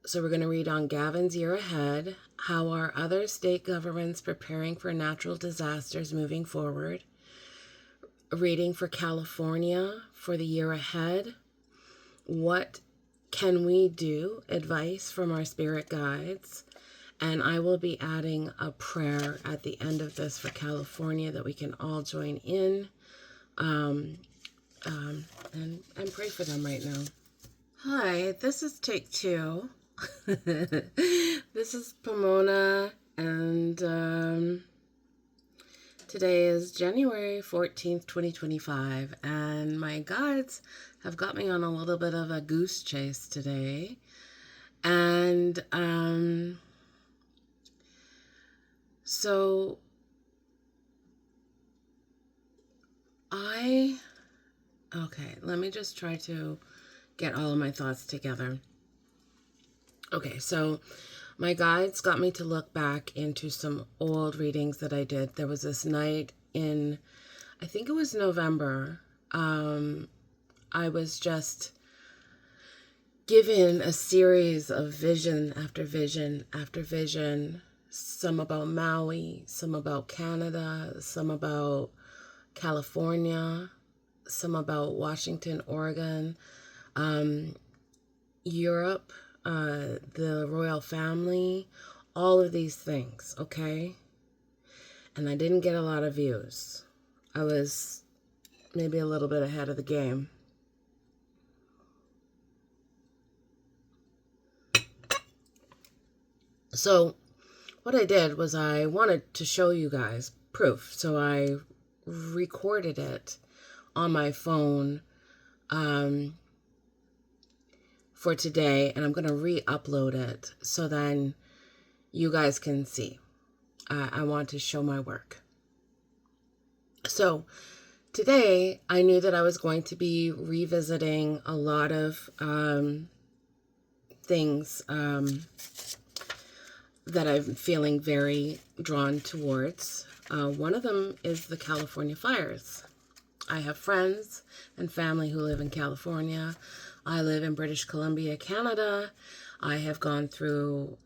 So we're going to read on Gavin's year ahead. How are other state governments preparing for natural disasters moving forward? A reading for California for the year ahead. What can we do? Advice from our spirit guides. And I will be adding a prayer at the end of this for California that we can all join in and pray for them right now. Hi, this is take 2. This is Pomona, and today is January 14th, 2025, and my guides have got me on a little bit of a goose chase today, and so okay, let me just try to get all of my thoughts together. Okay, so my guides got me to look back into some old readings that I did. There was this night in, I think it was November. I was just given a series of vision after vision after vision, some about Maui, some about Canada, some about California, some about Washington, Oregon, Europe, the royal family, all of these things, okay? And I didn't get a lot of views. I was maybe a little bit ahead of the game. So what I did was I wanted to show you guys proof. So I recorded it on my phone for today, and I'm going to re-upload it so then you guys can see. I want to show my work. So today I knew that I was going to be revisiting a lot of things that I'm feeling very drawn towards. One of them is the California fires. I have friends and family who live in California. I live in British Columbia, Canada. I have gone through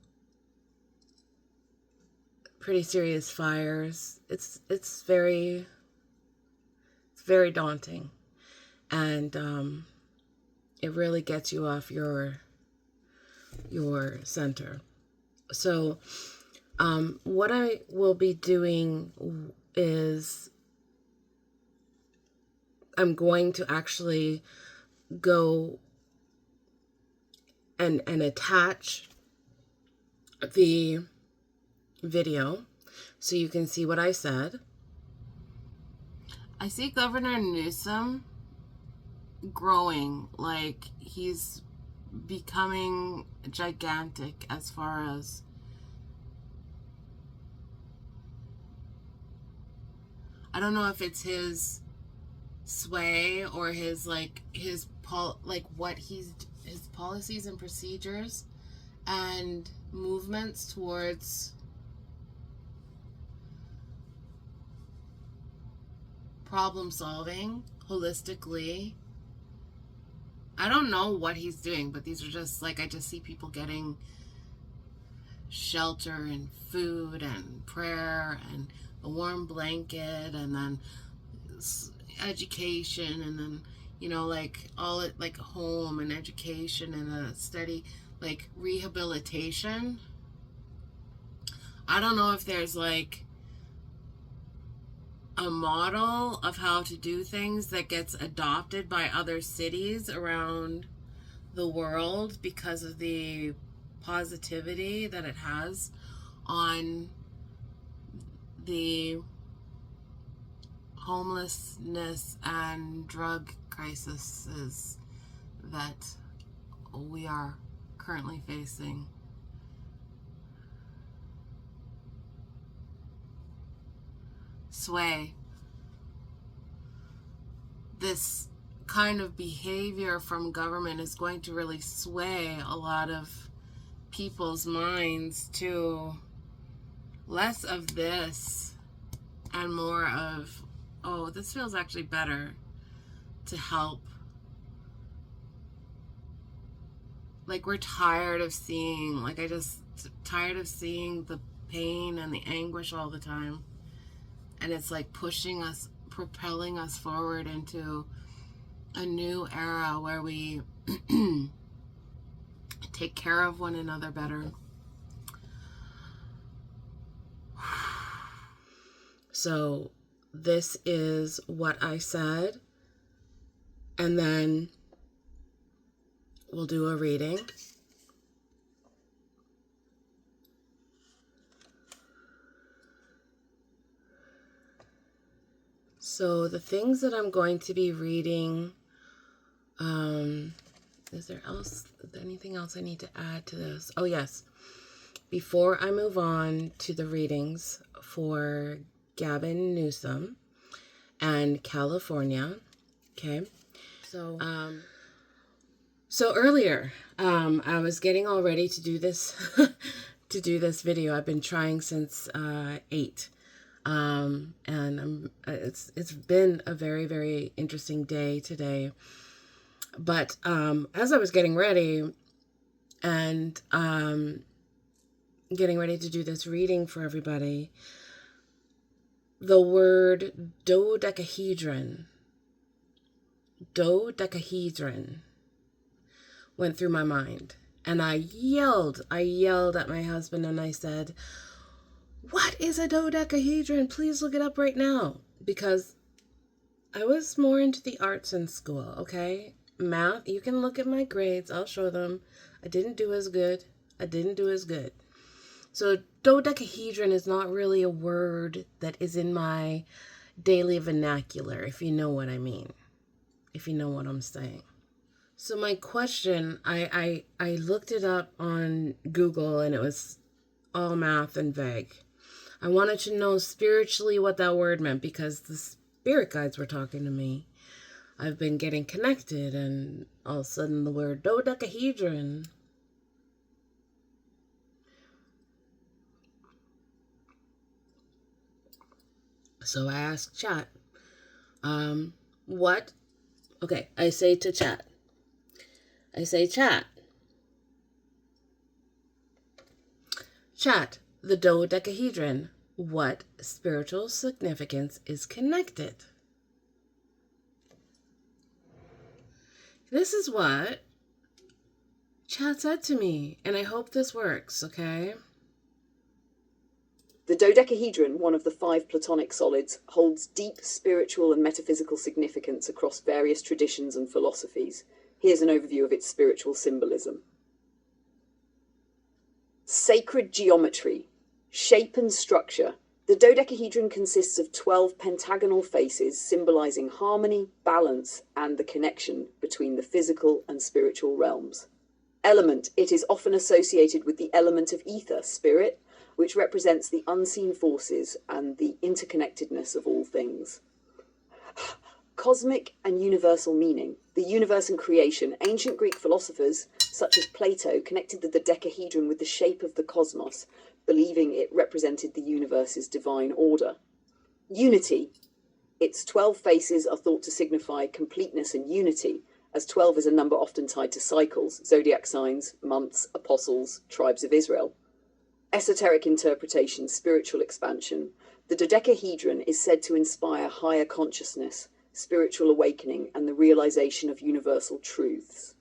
pretty serious fires. It's very daunting, and it really gets you off your center. So what I will be doing is I'm going to actually go and attach the video so you can see what I said. I see Governor Newsome growing, like he's becoming gigantic as far as I don't know if it's his sway or his his policies and procedures and movements towards problem solving holistically. I don't know what he's doing, but these are just I just see people getting shelter and food and prayer and a warm blanket, and then education, and then all it home and education and a steady rehabilitation. I don't know if there's a model of how to do things that gets adopted by other cities around the world because of the positivity that it has on the homelessness and drug crises that we are currently facing. Sway. This kind of behavior from government is going to really sway a lot of people's minds to less of this and more of, oh, this feels actually better to help like we're tired of seeing, like I just tired of seeing the pain and the anguish all the time. And it's like pushing us, propelling us forward into a new era where we take care of one another better. So this is what I said, and then we'll do a reading. So the things that I'm going to be reading, is there anything else I need to add to this? Oh yes, before I move on to the readings for Gavin, Newsome, and California, okay? So earlier, I was getting all ready to do this, to do this video. I've been trying since 8. And it's been a very, very interesting day today. But as I was getting ready and getting ready to do this reading for everybody, the word dodecahedron went through my mind. And I yelled at my husband and I said, "What is a dodecahedron? Please look it up right now." Because I was more into the arts in school, okay? Math, you can look at my grades. I'll show them. I didn't do as good. So dodecahedron is not really a word that is in my daily vernacular, if you know what I mean. If you know what I'm saying. So my question, I looked it up on Google and it was all math and vague. I wanted to know spiritually what that word meant because the spirit guides were talking to me. I've been getting connected and all of a sudden the word dodecahedron. So I asked chat, what? Okay, I say to chat. Chat, the dodecahedron. What spiritual significance is connected? This is what chat said to me, and I hope this works, okay? The dodecahedron, one of the 5 Platonic solids, holds deep spiritual and metaphysical significance across various traditions and philosophies. Here's an overview of its spiritual symbolism. Sacred geometry, shape and structure. The dodecahedron consists of 12 pentagonal faces symbolizing harmony, balance, and the connection between the physical and spiritual realms. Element, it is often associated with the element of ether, spirit, which represents the unseen forces and the interconnectedness of all things. Cosmic and universal meaning. The universe and creation. Ancient Greek philosophers, such as Plato, connected the dodecahedron with the shape of the cosmos, believing it represented the universe's divine order. Unity. Its 12 faces are thought to signify completeness and unity, as 12 is a number often tied to cycles, zodiac signs, months, apostles, tribes of Israel. Esoteric interpretation, spiritual expansion. The dodecahedron is said to inspire higher consciousness, spiritual awakening, and the realization of universal truths.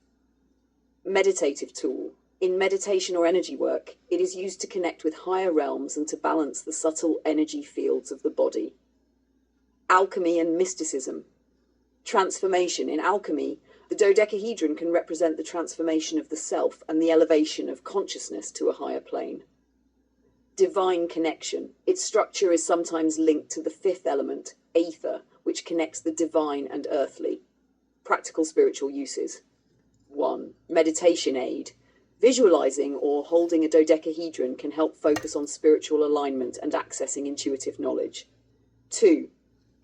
Meditative tool. In meditation or energy work, it is used to connect with higher realms and to balance the subtle energy fields of the body. Alchemy and mysticism. Transformation. In alchemy, the dodecahedron can represent the transformation of the self and the elevation of consciousness to a higher plane. Divine connection. Its structure is sometimes linked to the 5th element, aether, which connects the divine and earthly. Practical spiritual uses. 1. Meditation aid. Visualizing or holding a dodecahedron can help focus on spiritual alignment and accessing intuitive knowledge. 2.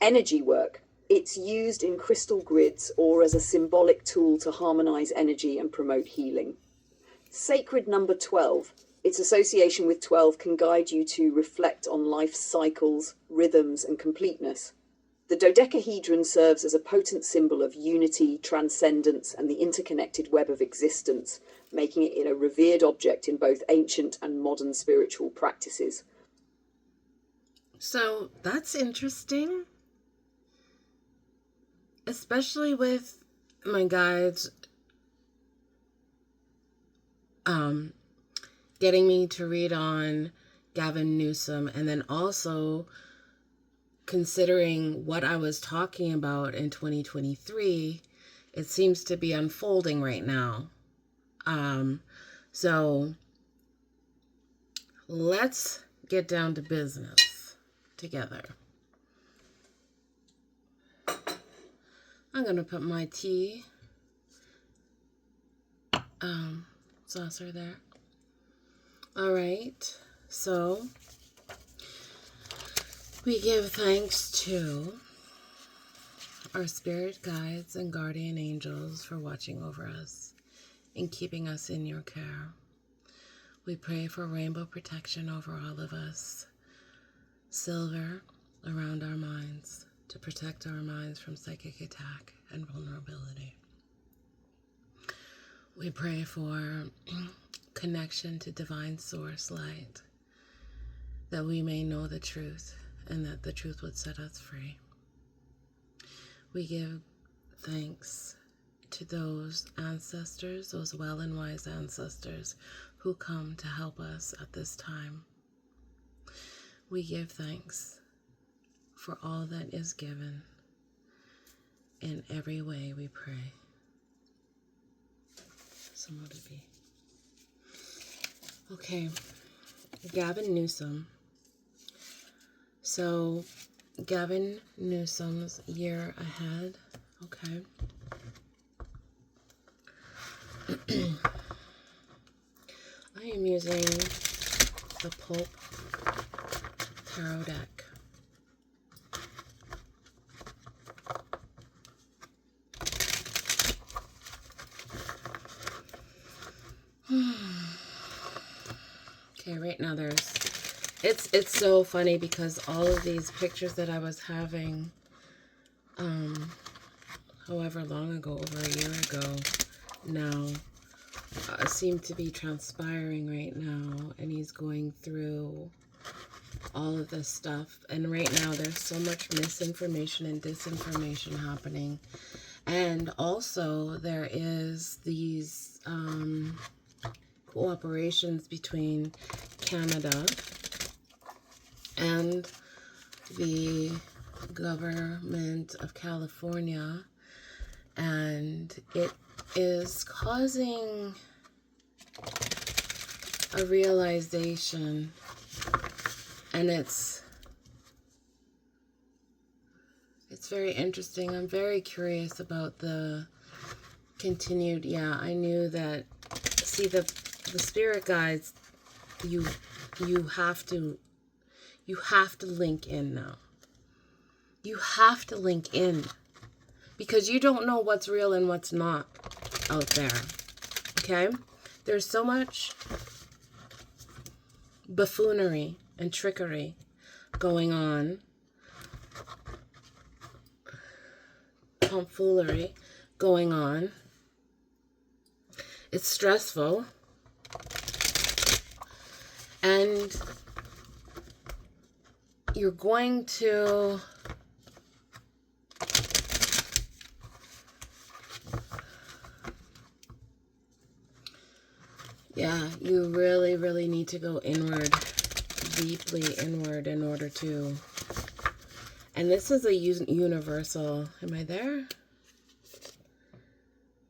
Energy work. It's used in crystal grids or as a symbolic tool to harmonize energy and promote healing. Sacred number 12. Its association with 12 can guide you to reflect on life's cycles, rhythms, and completeness. The dodecahedron serves as a potent symbol of unity, transcendence, and the interconnected web of existence, making it a revered object in both ancient and modern spiritual practices. So that's interesting, especially with my guides getting me to read on Gavin Newsome, and then also considering what I was talking about in 2023, it seems to be unfolding right now. So let's get down to business together. I'm going to put my tea saucer there. All right, so we give thanks to our spirit guides and guardian angels for watching over us and keeping us in your care. We pray for rainbow protection over all of us, silver around our minds to protect our minds from psychic attack and vulnerability. We pray for connection to divine source light, that we may know the truth and that the truth would set us free. We give thanks to those ancestors, those well and wise ancestors who come to help us at this time. We give thanks for all that is given. In every way we pray. So what it be? Okay, Gavin Newsome. So Gavin Newsome's year ahead. Okay. I am using the Pope Tarot deck. Okay, right now it's so funny because all of these pictures that I was having however long ago, over a year ago now, seem to be transpiring right now, and he's going through all of this stuff. And right now there's so much misinformation and disinformation happening, and also there is these cooperations between Canada and the government of California, and it is causing a realization, and it's very interesting. I'm very curious about the continued, I knew that, see, the spirit guides, you have to link in now. You have to link in, because you don't know what's real and what's not out there. Okay? There's so much buffoonery and trickery going on, tomfoolery going on. It's stressful, and you're going to you really, really need to go inward, deeply inward, in order to, and this is a universal, am I there?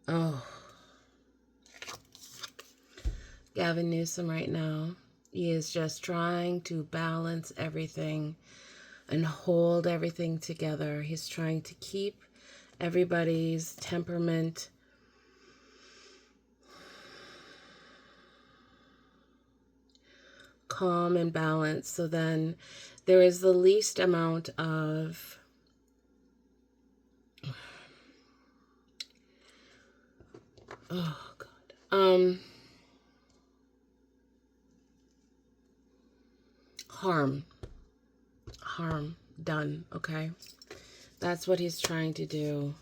Oh. Gavin Newsome right now, he is just trying to balance everything and hold everything together. He's trying to keep everybody's temperament calm and balanced, so then there is the least amount of harm done, okay? That's what he's trying to do.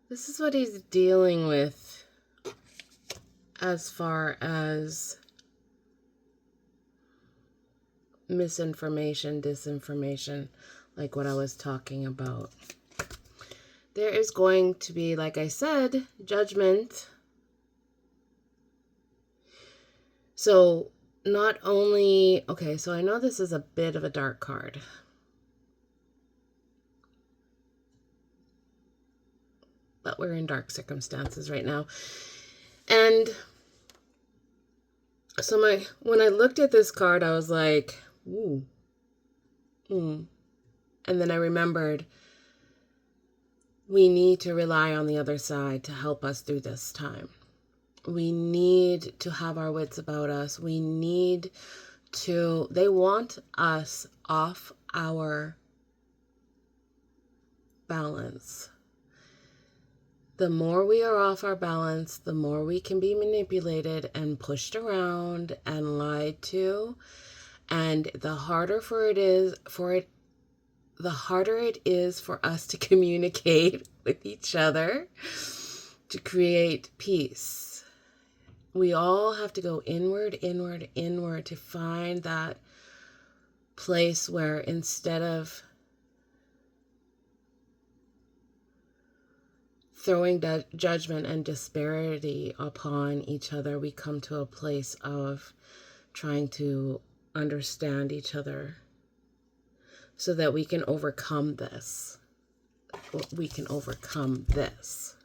This is what he's dealing with as far as misinformation, disinformation, like what I was talking about. There is going to be, like I said, judgment. So not only, okay, so I know this is a bit of a dark card. But we're in dark circumstances right now. And so when I looked at this card, I was like, ooh. And then I remembered we need to rely on the other side to help us through this time. We need to have our wits about us. We need to, they want us off our balance. The more we are off our balance, the more we can be manipulated and pushed around and lied to. And the harder it is for us to communicate with each other to create peace. We all have to go inward to find that place where instead of throwing judgment and disparity upon each other, we come to a place of trying to understand each other so that we can overcome this. We can overcome this.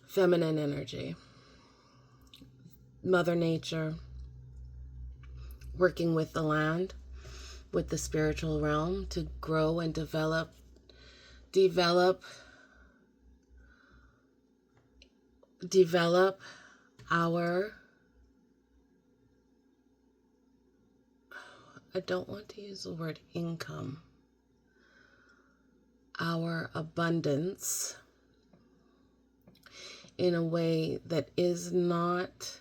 Feminine energy. Mother Nature. Working with the land, with the spiritual realm to grow and develop our, I don't want to use the word income, our abundance in a way that is not,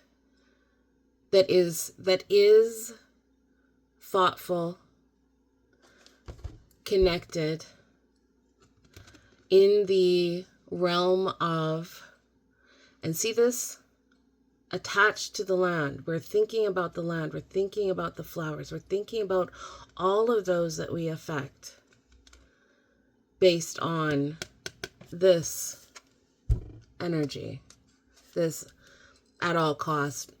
that is thoughtful, connected, in the realm of, and see this, attached to the land. We're thinking about the land. We're thinking about the flowers. We're thinking about all of those that we affect based on this energy, this at all costs.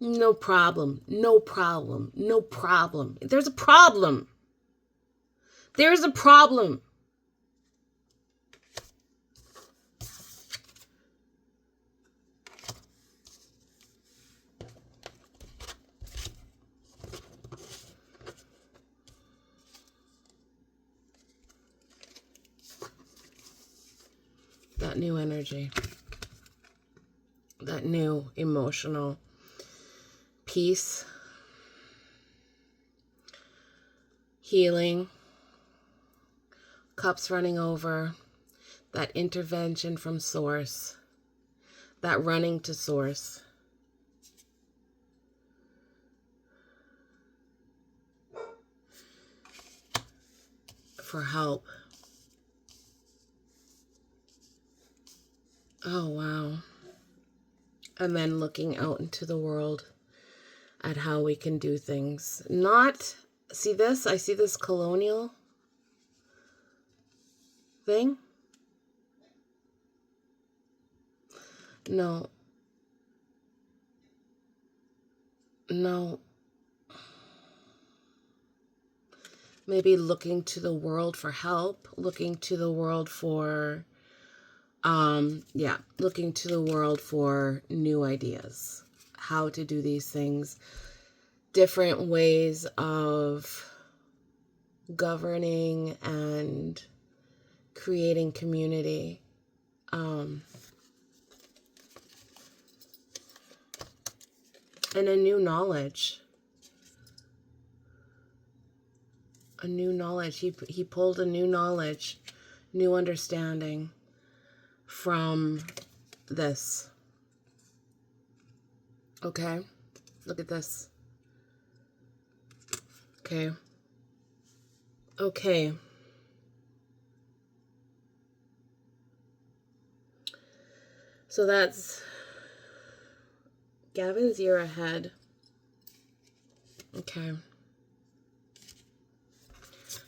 No problem. There's a problem. There's a problem. That new energy, that new emotional peace, healing, cups running over, that intervention from source, that running to source. For help. Oh, wow. And then looking out into the world at how we can do things. Not, see this? I see this colonial thing. No. Maybe looking to the world for help, looking to the world for, looking to the world for new ideas, how to do these things, different ways of governing and creating community. And a new knowledge. A new knowledge. He pulled a new knowledge, new understanding from this. Okay? Look at this. Okay. Okay. So that's Gavin's year ahead. Okay.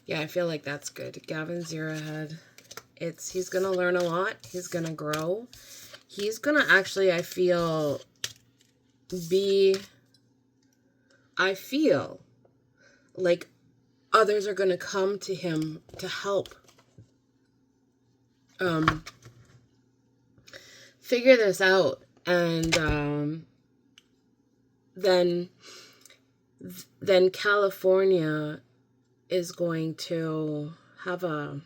Yeah, I feel like that's good. Gavin's year ahead. He's going to learn a lot. He's going to grow. He's going to actually, I feel like others are going to come to him to help figure this out. And then California is going to have a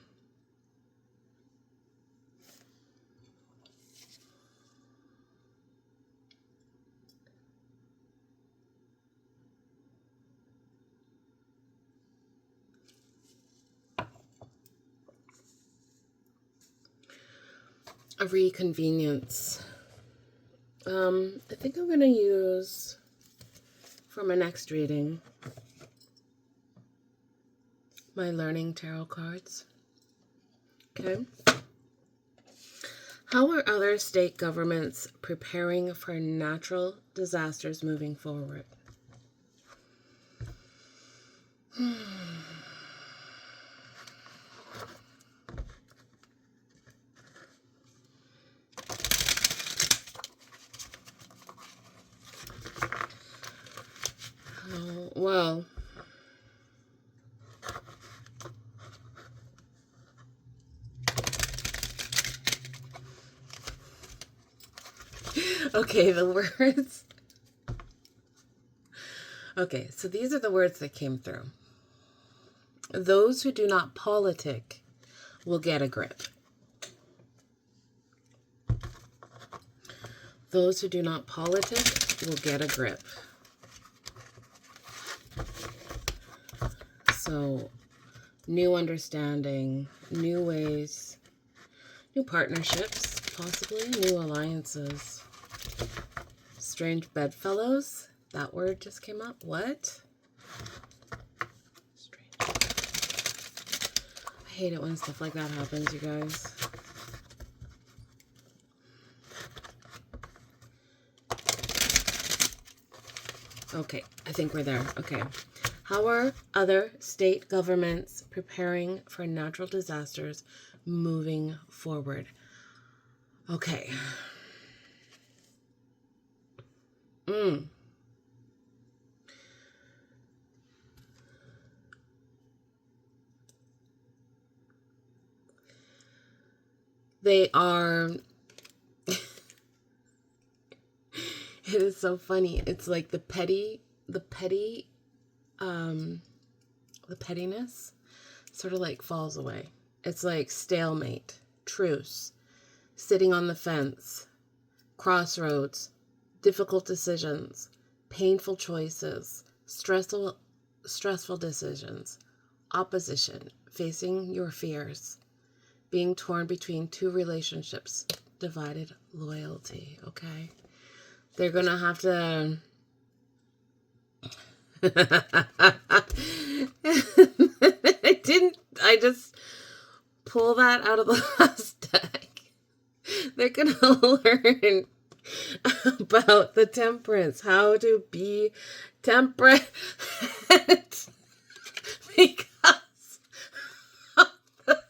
reconvenience. I think I'm going to use, for my next reading, my learning tarot cards. Okay. How are other state governments preparing for natural disasters moving forward? Well, okay, the words. Okay, so these are the words that came through. Those who do not politic will get a grip. Those who do not politic will get a grip. So, new understanding, new ways, new partnerships, possibly new alliances. Strange bedfellows. That word just came up. What? Strange. I hate it when stuff like that happens, you guys. Okay, I think we're there. Okay. How are other state governments preparing for natural disasters moving forward? Okay. They are... It is so funny. It's like the pettiness sort of like falls away. It's like stalemate, truce, sitting on the fence, crossroads, difficult decisions, painful choices, stressful decisions, opposition, facing your fears, being torn between two relationships, divided loyalty, okay? They're going to have to... I just pull that out of the last deck. They're going to learn about the temperance, how to be temperate. Because of the...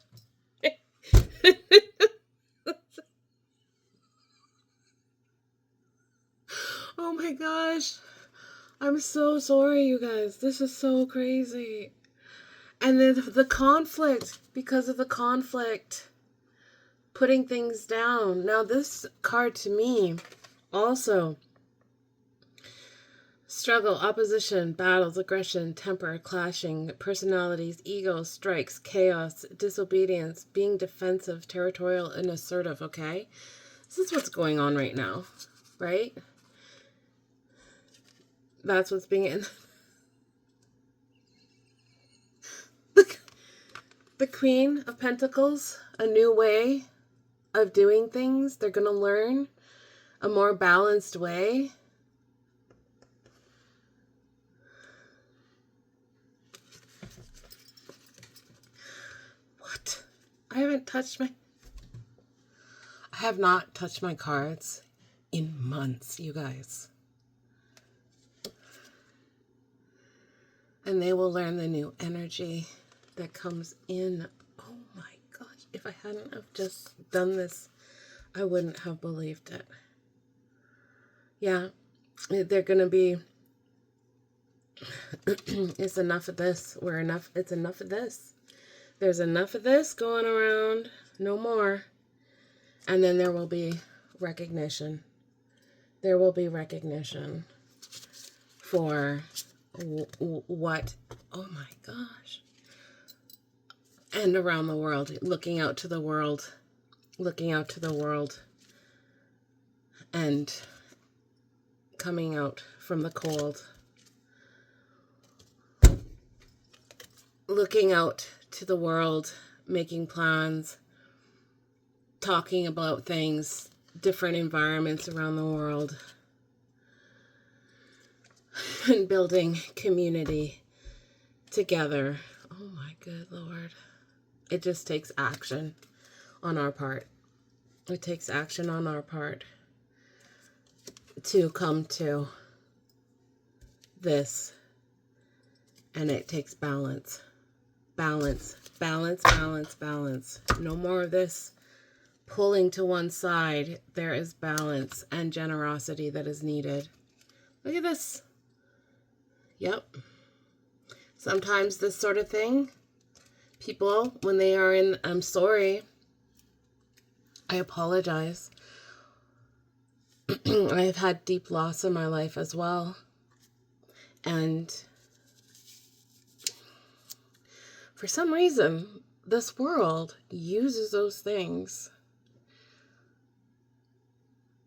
Oh my gosh. I'm so sorry, you guys. This is so crazy. And then the conflict, because of the conflict, putting things down. Now, this card to me also Struggle, opposition, battles, aggression, temper, clashing, personalities, ego, strikes, chaos, disobedience, being defensive, territorial, and assertive, okay? This is what's going on right now, right? That's what's being in. The Queen of Pentacles, a new way of doing things. They're going to learn a more balanced way. What? I have not touched my cards in months, you guys. And they will learn the new energy that comes in. Oh my gosh, if I hadn't have just done this, I wouldn't have believed it. Yeah, they're going to be, it's enough of this. It's enough of this. There's enough of this going around. No more. And then there will be recognition. There will be recognition for what, oh my gosh. And around the world, looking out to the world, and coming out from the cold. Looking out to the world, making plans, talking about things, different environments around the world, and building community together. Oh my good Lord. It just takes action on our part. It takes action on our part to come to this. And it takes balance. Balance, balance, balance, balance. No more of this pulling to one side. There is balance and generosity that is needed. Look at this. Yep. Sometimes this sort of thing, people, when they are in, I'm sorry, I apologize. I have had deep loss in my life as well. And for some reason, this world uses those things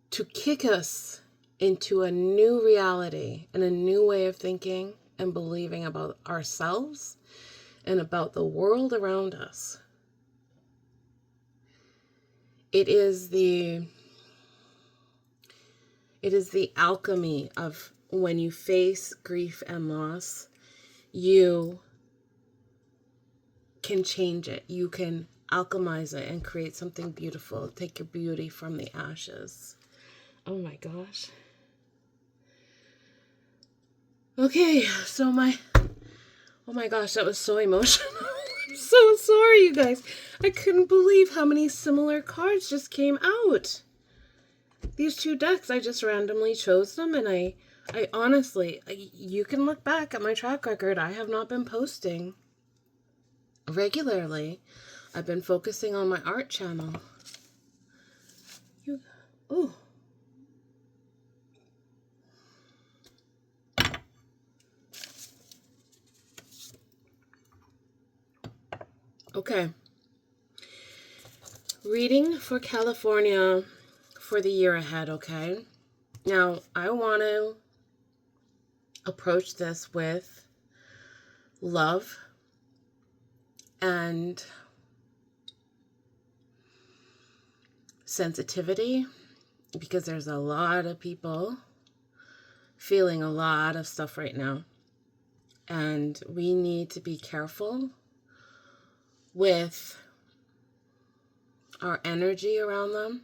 to kick us into a new reality and a new way of thinking and believing about ourselves and about the world around us. It is the alchemy of when you face grief and loss, you can change it. You can alchemize it and create something beautiful. Take your beauty from the ashes. Oh my gosh. Okay, so oh my gosh, that was so emotional. I'm so sorry, you guys. I couldn't believe how many similar cards just came out. These two decks, I just randomly chose them, and I honestly, you can look back at my track record. I have not been posting regularly. I've been focusing on my art channel. Oh. Okay. Reading for California for the year ahead, okay? Now, I want to approach this with love and sensitivity, because there's a lot of people feeling a lot of stuff right now. And we need to be careful with our energy around them.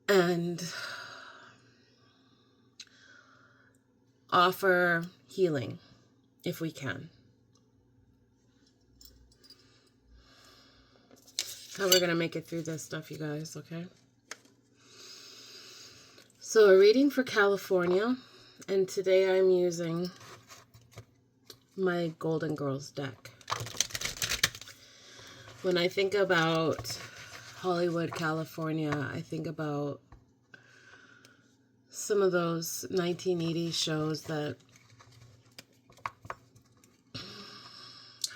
And offer healing if we can. How we're going to make it through this stuff, you guys, okay? So a reading for California, and today I'm using my Golden Girls deck. When I think about Hollywood, California, I think about some of those 1980s shows that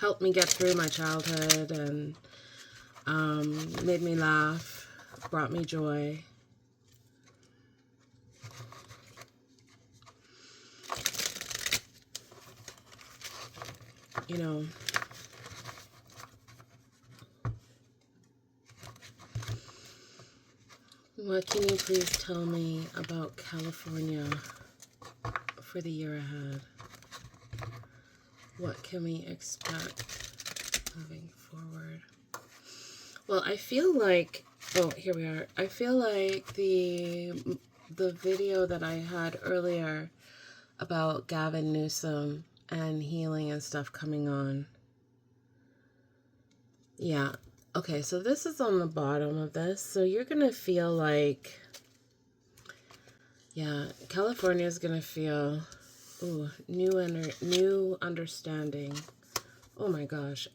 helped me get through my childhood and made me laugh, brought me joy. You know, what can you please tell me about California for the year ahead? What can we expect moving forward? Well, I feel like, oh, here we are. I feel like the video that I had earlier about Gavin Newsome and healing and stuff coming on. Yeah. Okay, so this is on the bottom of this. So you're going to feel like, yeah, California is going to feel, ooh, new understanding. Oh my gosh.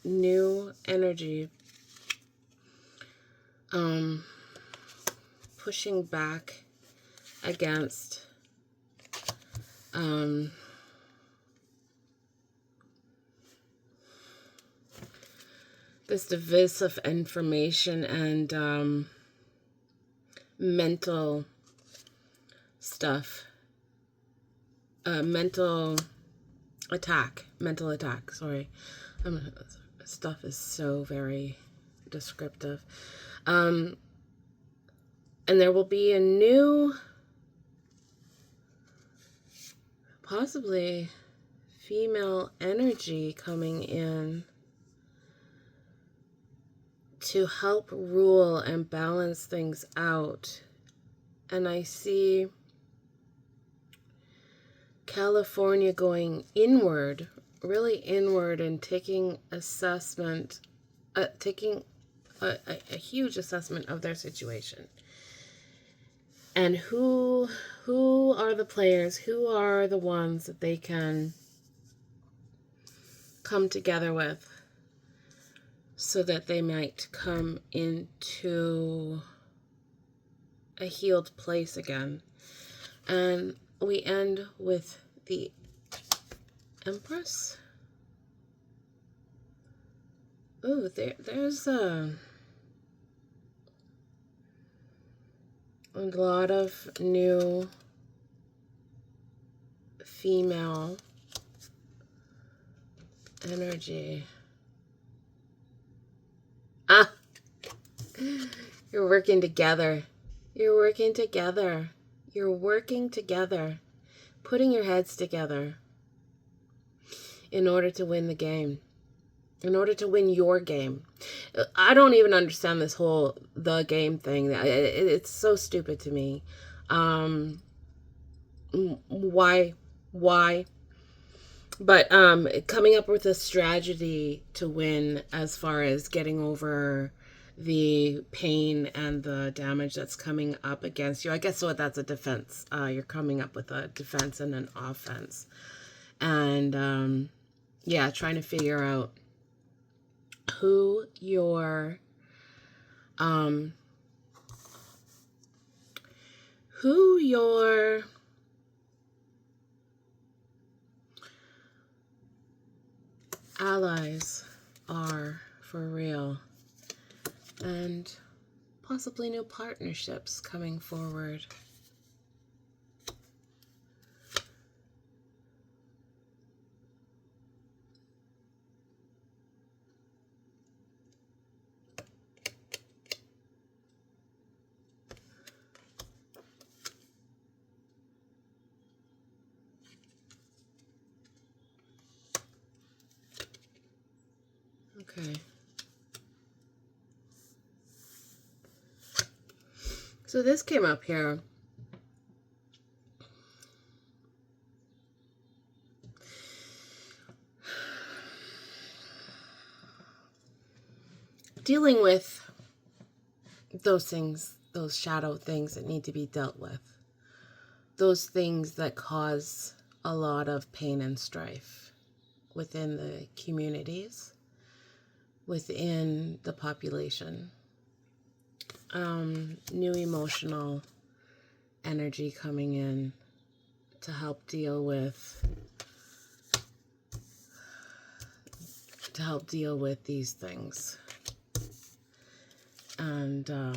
New energy. Pushing back against this divisive information and mental stuff. Mental attack, sorry. Stuff is so very descriptive. And there will be a new, possibly female energy coming in to help rule and balance things out. And I see California going inward, really inward, and taking assessment, taking a huge assessment of their situation. And who are the players, who are the ones that they can come together with so that they might come into a healed place again. And we end with the Empress. Ooh, there's a lot of new female energy. Ah! You're working together. You're working together. You're working together. Putting your heads together in order to win the game. In order to win your game. I don't even understand this whole the game thing. It's so stupid to me. Why? But coming up with a strategy to win as far as getting over the pain and the damage that's coming up against you. I guess so that's a defense. You're coming up with a defense and an offense. And yeah, trying to figure out who your allies are for real, and possibly new partnerships coming forward. Okay. So this came up here. Dealing with those things, those shadow things that need to be dealt with. Those things that cause a lot of pain and strife within the communities, within the population. New emotional energy coming in to help deal with these things. And oh,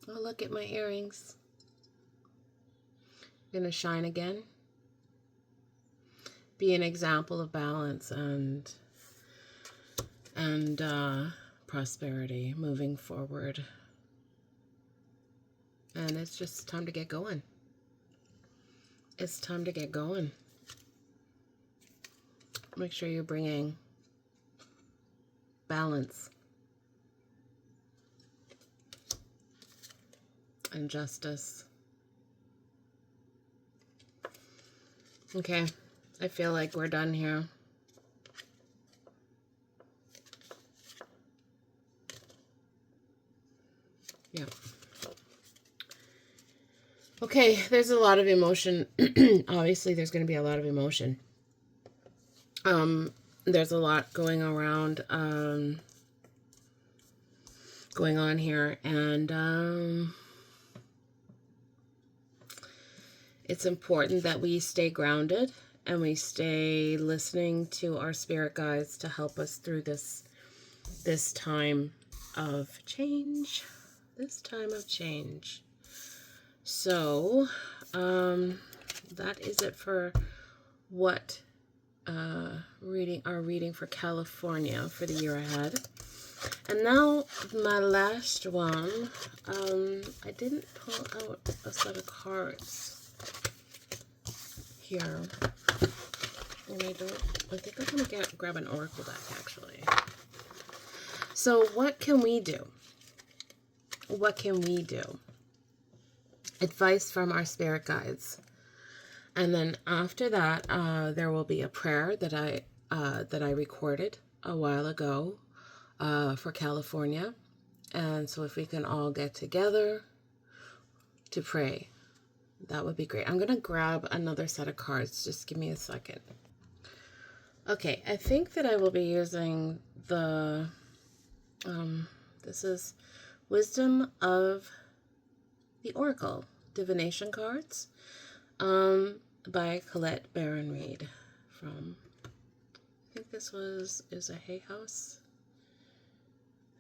look at my earrings. Gonna shine again. Be an example of balance and prosperity moving forward. And it's just time to get going. It's time to get going. Make sure you're bringing balance and justice. Okay, I feel like we're done here. Yeah. Okay, there's a lot of emotion. Obviously, there's going to be a lot of emotion. There's a lot going around, going on here, and it's important that we stay grounded and we stay listening to our spirit guides to help us through this time of change. This time of change. So, that is it for what our reading for California for the year ahead. And now my last one. I didn't pull out a set of cards here, and I think I'm gonna grab an oracle deck actually. So what can we do? What can we do? Advice from our spirit guides. And then after that, there will be a prayer that I recorded a while ago for California. And so if we can all get together to pray, that would be great. I'm going to grab another set of cards. Just give me a second. Okay, I think that I will be using the, this is Wisdom of the Oracle Divination cards. By Colette Baron Reed from, I think this is a Hay House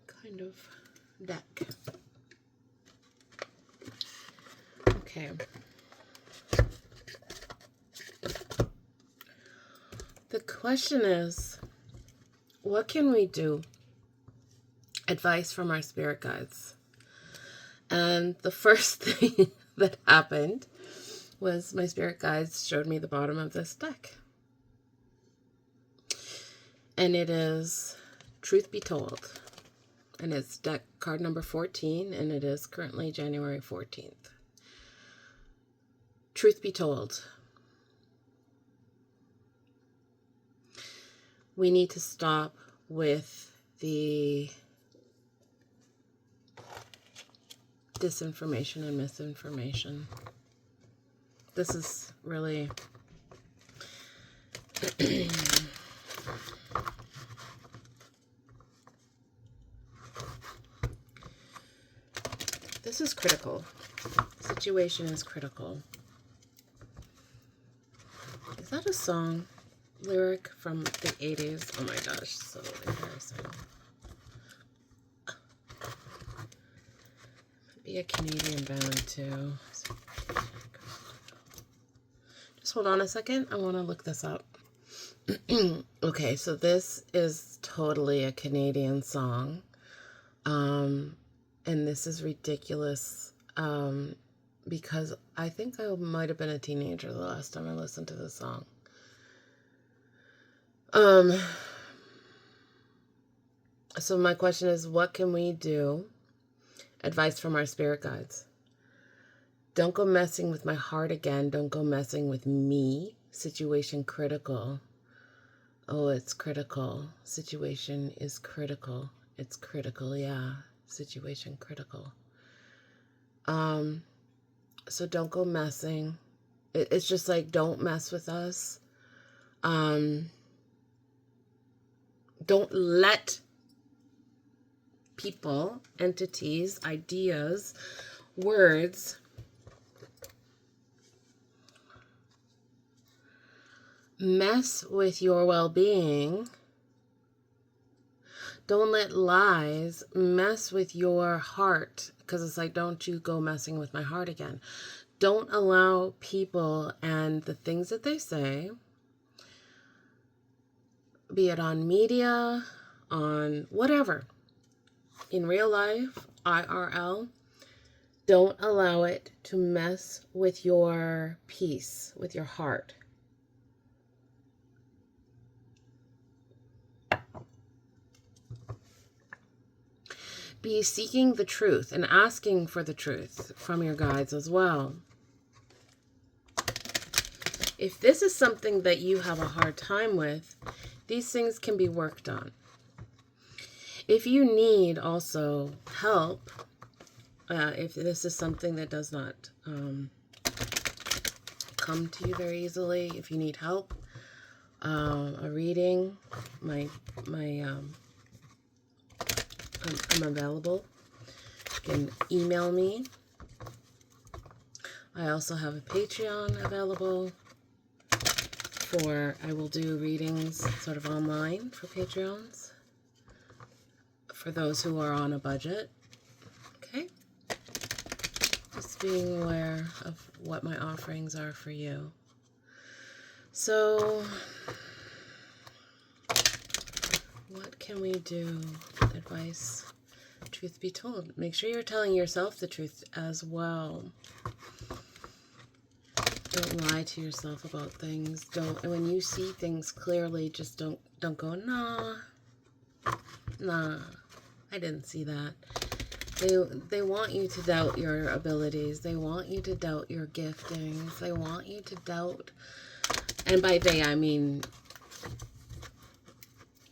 kind of deck. Okay. The question is, what can we do? Advice from our spirit guides. And the first thing that happened was my spirit guides showed me the bottom of this deck. And it is Truth Be Told. And it's deck card number 14, and it is currently January 14th. Truth be told, we need to stop with the disinformation and misinformation. This is really this is critical. The situation is critical. Is that a song lyric from the 80s? Oh my gosh, so embarrassing. Might be a Canadian band too. Just hold on a second. I want to look this up. Okay, so this is totally a Canadian song. And this is ridiculous. Because I think I might have been a teenager the last time I listened to this song. So my question is, what can we do? Advice from our spirit guides. Don't go messing with my heart again. Don't go messing with me. Situation critical. Oh, it's critical. Situation is critical. It's critical, yeah. Situation critical. So don't go messing. It's just like, don't mess with us. Don't let people, entities, ideas, words mess with your well-being, don't let lies mess with your heart, because it's like, don't you go messing with my heart again. Don't allow people and the things that they say, be it on media, on whatever, in real life, IRL, don't allow it to mess with your peace, with your heart. Be seeking the truth and asking for the truth from your guides as well. If this is something that you have a hard time with, these things can be worked on. If you need also help, if this is something that does not come to you very easily, if you need help, a reading, I'm available. You can email me. I also have a Patreon available I will do readings sort of online for Patreons, for those who are on a budget. Okay? Just being aware of what my offerings are for you. So, what can we do? Advice, truth be told. Make sure you're telling yourself the truth as well. Don't lie to yourself about things. And when you see things clearly, just don't go, nah, I didn't see that. They want you to doubt your abilities. They want you to doubt your giftings. They want you to doubt, and by they I mean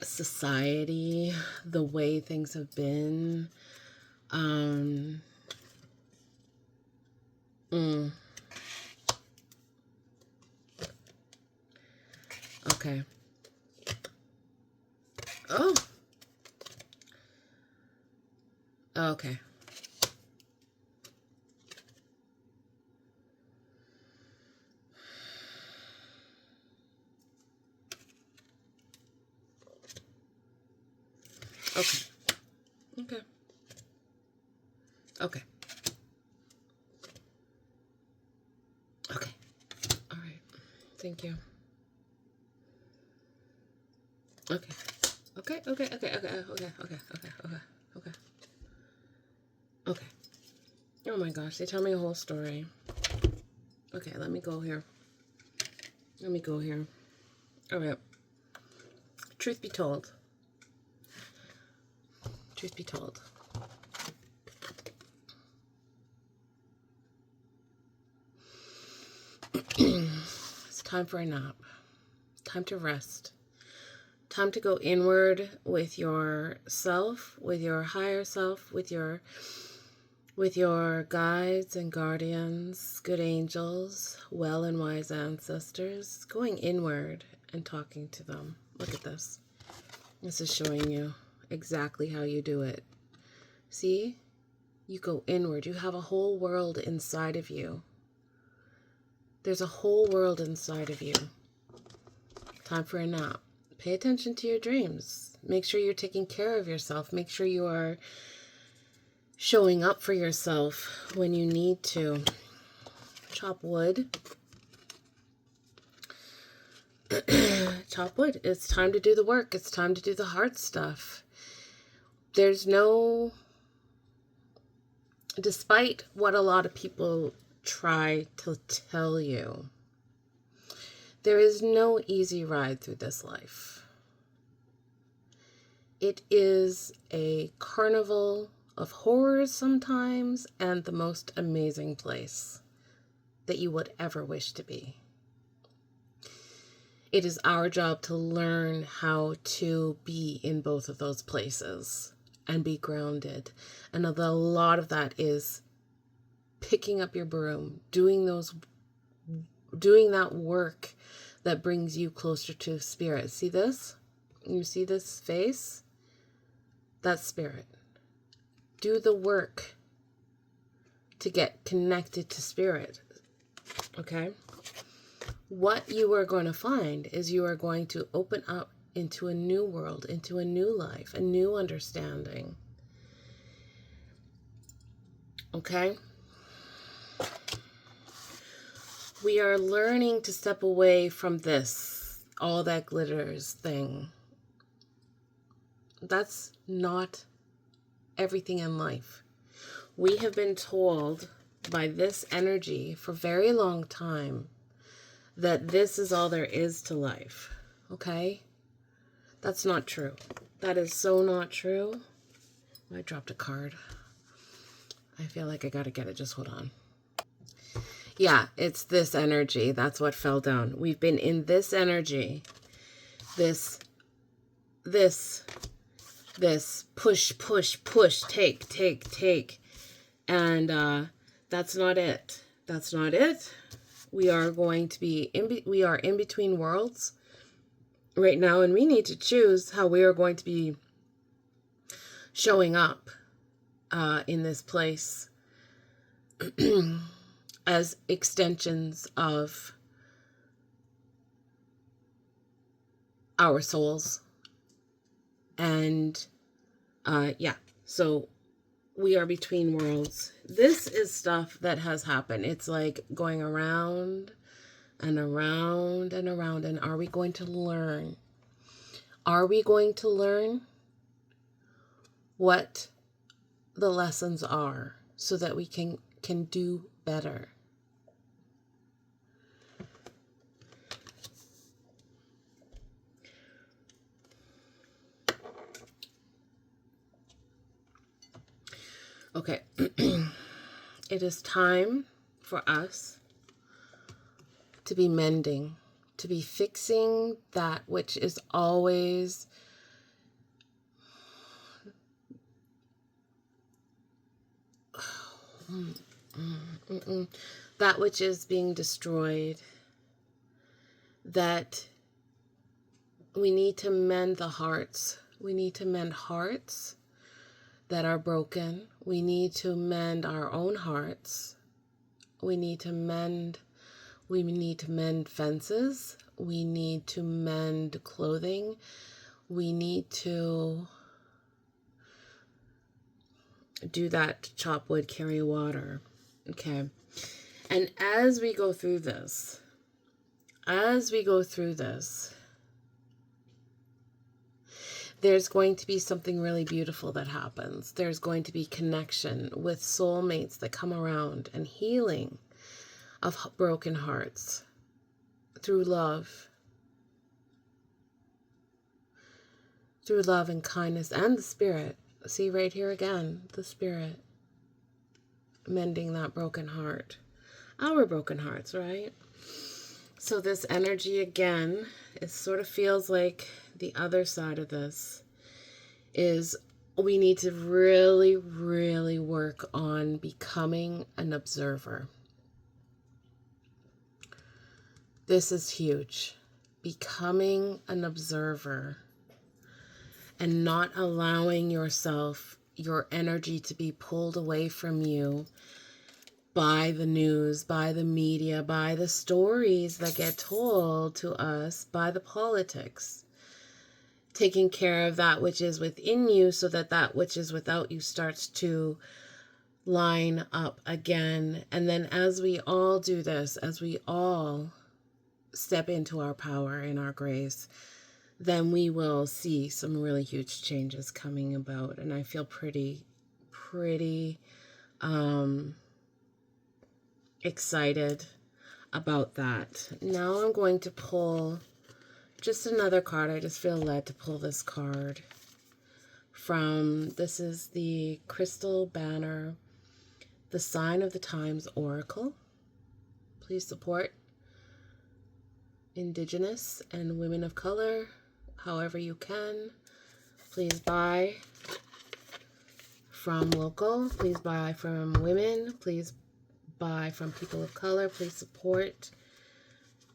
society, the way things have been. Okay. Oh. Okay. Okay. Okay. Okay. Okay. All right. Thank you. Okay. Okay. Okay. Okay. Okay. Okay. Okay. Okay. Okay. Okay. Okay. Oh my gosh, they tell me a whole story. Okay, let me go here. All right. Truth be told. Truth be told. It's time for a nap. Time to rest. Time to go inward with yourself, with your higher self, with your guides and guardians, good angels, well and wise ancestors, going inward and talking to them. Look at this. This is showing you exactly how you do it. See? You go inward. You have a whole world inside of you. There's a whole world inside of you. Time for a nap. Pay attention to your dreams. Make sure you're taking care of yourself. Make sure you are showing up for yourself when you need to. Chop wood. Chop wood. It's time to do the work. It's time to do the hard stuff. Despite what a lot of people try to tell you, there is no easy ride through this life. It is a carnival of horrors sometimes, and the most amazing place that you would ever wish to be. It is our job to learn how to be in both of those places and be grounded. And a lot of that is picking up your broom, doing that work that brings you closer to spirit. See this? You see this face? That's spirit. Do the work to get connected to spirit. Okay? What you are going to find is you are going to open up into a new world, into a new life, a new understanding. Okay? We are learning to step away from this all that glitters thing. That's not everything in life. We have been told by this energy for a very long time that this is all there is to life. Okay? That's not true. That is so not true. I dropped a card. I feel like I gotta get it. Just hold on. Yeah, it's this energy. That's what fell down. We've been in this energy. This push, push, push, take. And that's not it. That's not it. We are going to be we are in between worlds right now, and we need to choose how we are going to be showing up in this place as extensions of our souls. And yeah, so we are between worlds. This is stuff that has happened. It's like going around and around and around. And are we going to learn? Are we going to learn what the lessons are so that we can do better? Okay. It is time for us to be mending, to be fixing that which is always that which is being destroyed, that we need to mend the hearts. We need to mend hearts that are broken. We need to mend our own hearts. We need to mend fences. We need to mend clothing. We need to do that, chop wood, carry water. Okay. And as we go through this, there's going to be something really beautiful that happens. There's going to be connection with soulmates that come around and healing of broken hearts through love and kindness and the spirit. See right here again, the spirit mending that broken heart. Our broken hearts, right? So this energy again, it sort of feels like the other side of this is we need to really, really work on becoming an observer. This is huge. Becoming an observer and not allowing yourself, your energy to be pulled away from you by the news, by the media, by the stories that get told to us, by the politics. Taking care of that which is within you so that that which is without you starts to line up again. And then as we all do this, as we all step into our power and our grace, then we will see some really huge changes coming about. And I feel pretty excited about that. Now I'm going to pull just another card. I just feel led to pull this card from, this is the Crystal Banner, the Sign of the Times Oracle. Please support Indigenous and women of color however you can. Please buy from local. Please buy from women. Please buy from people of color. Please support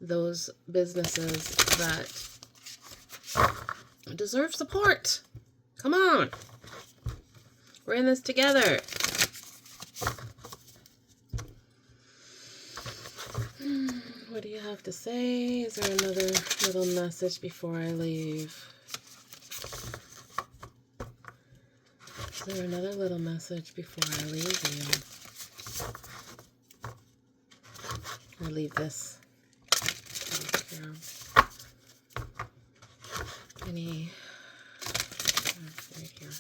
those businesses that deserve support. Come on. We're in this together. What do you have to say? Is there another little message before I leave? Is there another little message before I leave you? I leave this. Any right here.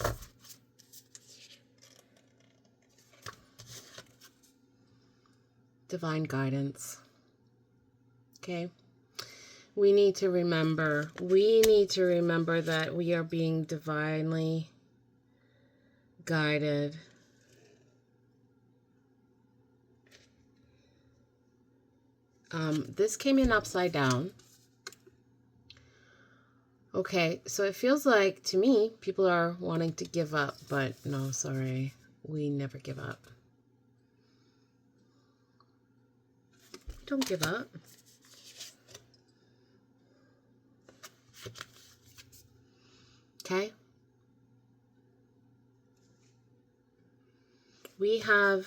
Divine guidance. Okay. We need to remember that we are being divinely guided. This came in upside down. Okay, so it feels like, to me, people are wanting to give up, but no, sorry. We never give up. We don't give up. Okay? We have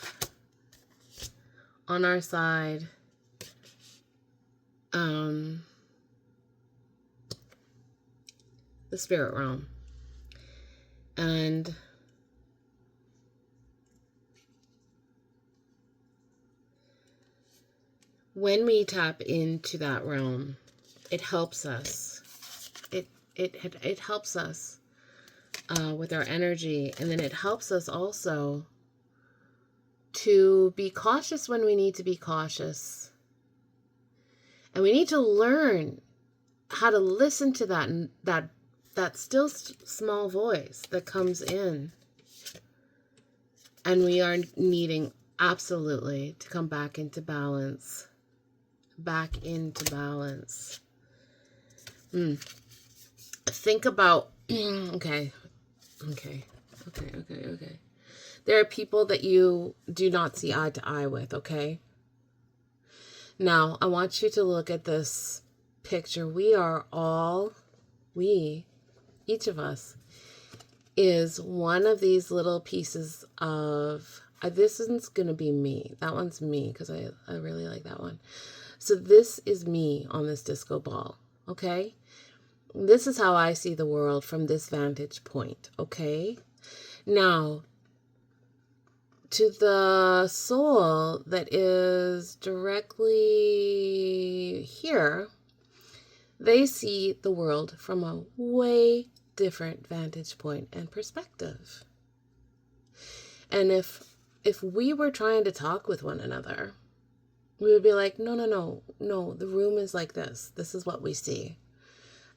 on our side the spirit realm. And when we tap into that realm, it helps us. It helps us with our energy, and then it helps us also to be cautious when we need to be cautious. And we need to learn how to listen to that still small voice that comes in. And we are needing absolutely to come back into balance. Back into balance. Think about, okay. There are people that you do not see eye to eye with, okay? Now, I want you to look at this picture. Each of us, is one of these little pieces of, this is going to be me. That one's me, because I really like that one. So this is me on this disco ball, okay? This is how I see the world from this vantage point, okay? Now, to the soul that is directly here, they see the world from a way different vantage point and perspective. And if we were trying to talk with one another, we would be like, no, the room is like this. This is what we see.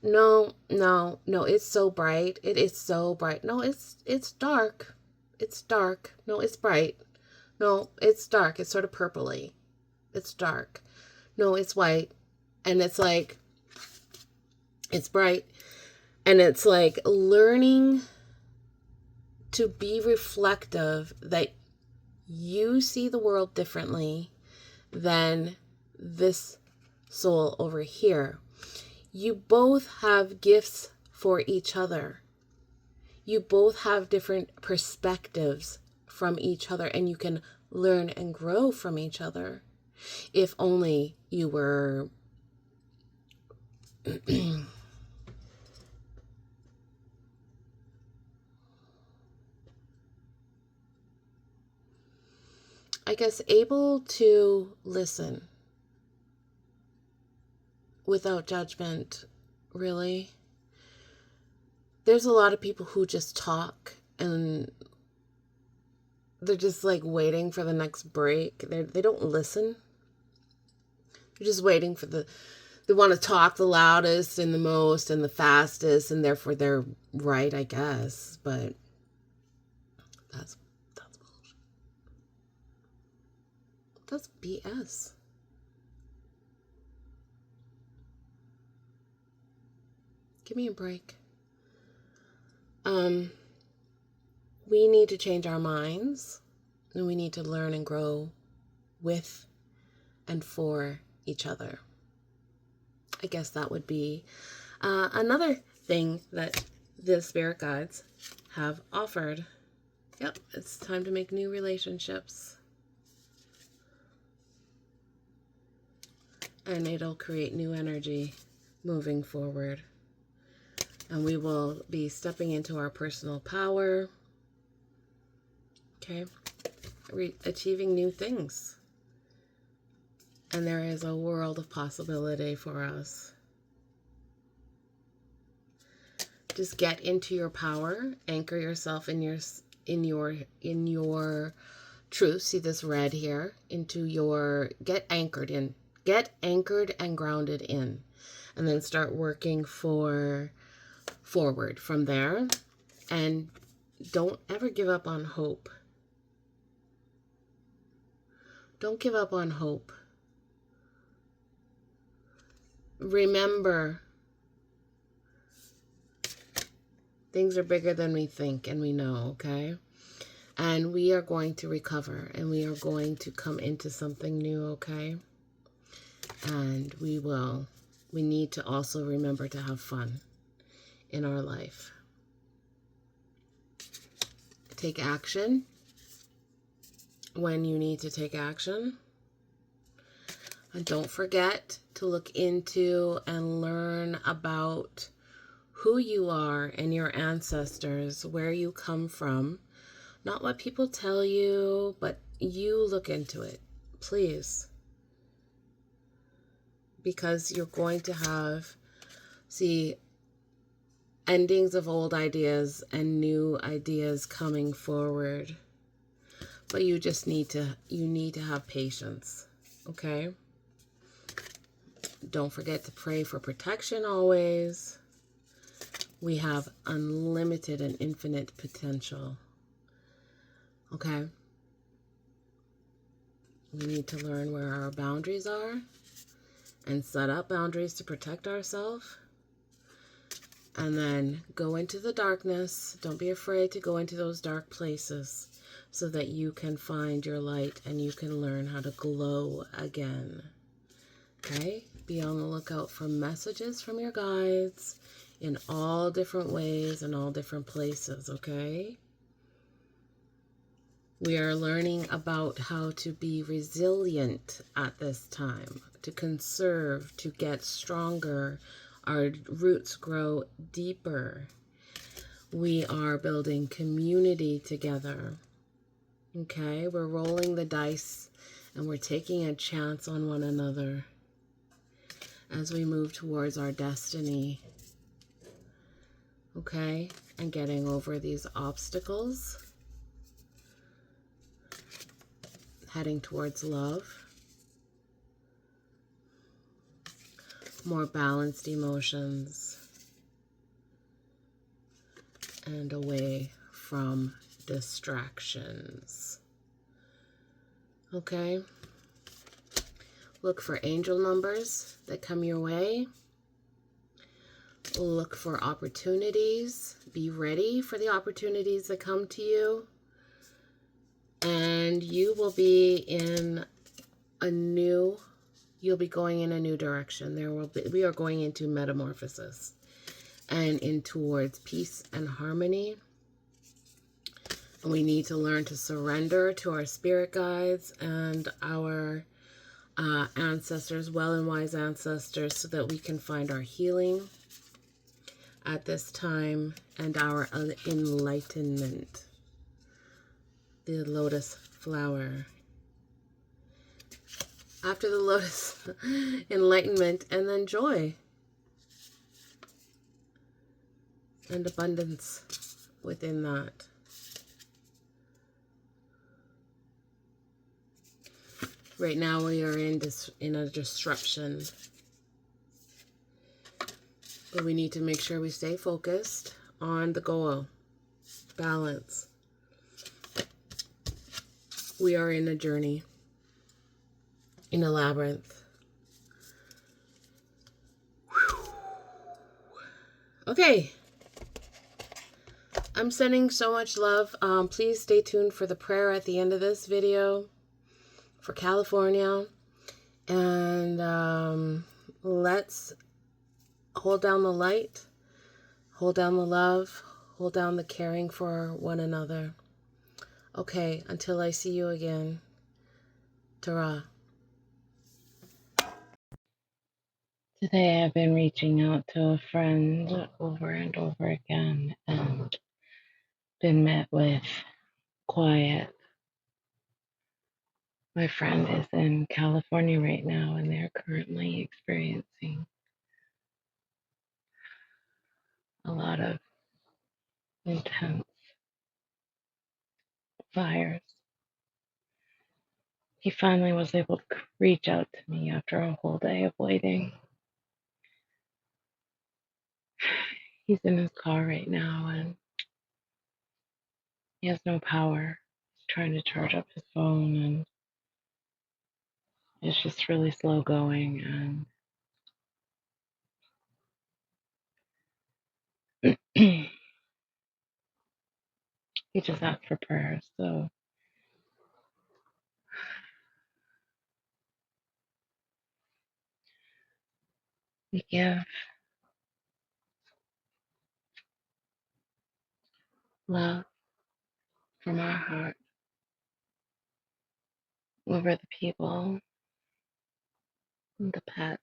No, it's so bright. It is so bright. No, it's dark. It's dark. No, it's bright. No, it's dark. It's sort of purpley. It's dark. No, it's white. And it's like, it's bright. And it's like learning to be reflective that you see the world differently than this soul over here. You both have gifts for each other. You both have different perspectives from each other, and you can learn and grow from each other. If only you were I guess able to listen without judgment, really. There's a lot of people who just talk and they're just like waiting for the next break. They don't listen. They're just waiting for they want to talk the loudest and the most and the fastest, and therefore they're right, I guess. But that's bullshit. That's BS. Give me a break. We need to change our minds, and we need to learn and grow with and for each other. I guess that would be another thing that the spirit guides have offered. Yep, it's time to make new relationships. And it'll create new energy moving forward. And we will be stepping into our personal power. Okay? Achieving new things. And there is a world of possibility for us. Just get into your power, anchor yourself in your truth. See this red here? Into your get anchored and grounded in. And then start working forward from there. And don't ever give up on hope. Don't give up on hope. Remember, things are bigger than we think and we know, okay? And we are going to recover and we are going to come into something new, okay? And we need to also remember to have fun in our life. Take action when you need to take action. And don't forget to look into and learn about who you are and your ancestors, where you come from. Not what people tell you, but you look into it, please. Because you're going to have, endings of old ideas and new ideas coming forward. But you need to have patience, okay? Don't forget to pray for protection always. We have unlimited and infinite potential. Okay? We need to learn where our boundaries are and set up boundaries to protect ourselves. And then go into the darkness. Don't be afraid to go into those dark places so that you can find your light and you can learn how to glow again. Okay? Be on the lookout for messages from your guides in all different ways and all different places, okay? We are learning about how to be resilient at this time, to conserve, to get stronger. Our roots grow deeper. We are building community together, okay? We're rolling the dice and we're taking a chance on one another as we move towards our destiny, okay? And getting over these obstacles, heading towards love, more balanced emotions, and away from distractions, okay? Look for angel numbers that come your way. Look for opportunities. Be ready for the opportunities that come to you. And you will be you'll be going in a new direction. We are going into metamorphosis and in towards peace and harmony. And we need to learn to surrender to our spirit guides and our ancestors, well and wise ancestors, so that we can find our healing at this time and our enlightenment. The lotus flower. After the lotus, enlightenment, and then joy and abundance within that. Right now we are in a disruption, but we need to make sure we stay focused on the goal, balance. We are in a journey, in a labyrinth. Okay. I'm sending so much love. Please stay tuned for the prayer at the end of this video for California. And let's hold down the light, hold down the love, hold down the caring for one another. Okay, until I see you again. Ta-ra. Today I've been reaching out to a friend over and over again and been met with quiet. My friend is in California right now and they're currently experiencing a lot of intense fires. He finally was able to reach out to me after a whole day of waiting. He's in his car right now and he has no power. He's trying to charge up his phone and it's just really slow going and he just asked for prayers. So we give love from our heart over the people, the pets,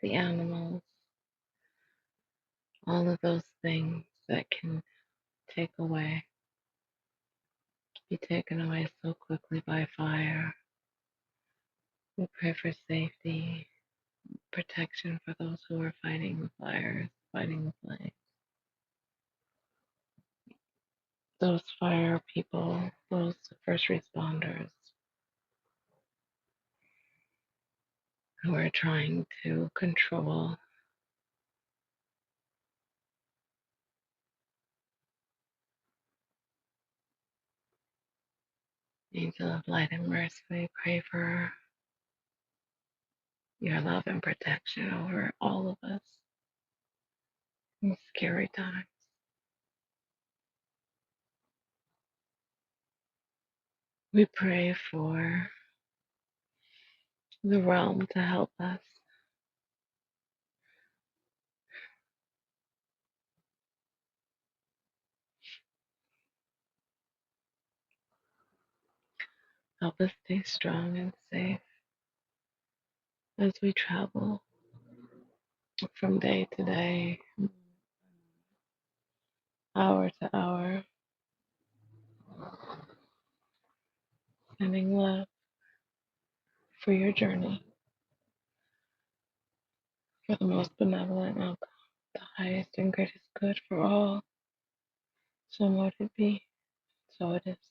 the animals, all of those things that can be taken away so quickly by fire. We pray for safety, protection for those who are fighting the fires, fighting the flames. Those fire people, those first responders who are trying to control angel of light and mercy. We pray for your love and protection over all of us in scary times. We pray for the realm to help us. Help us stay strong and safe as we travel from day to day, hour to hour, sending love for your journey, for the most benevolent outcome, the highest and greatest good for all. So mote it be, so it is.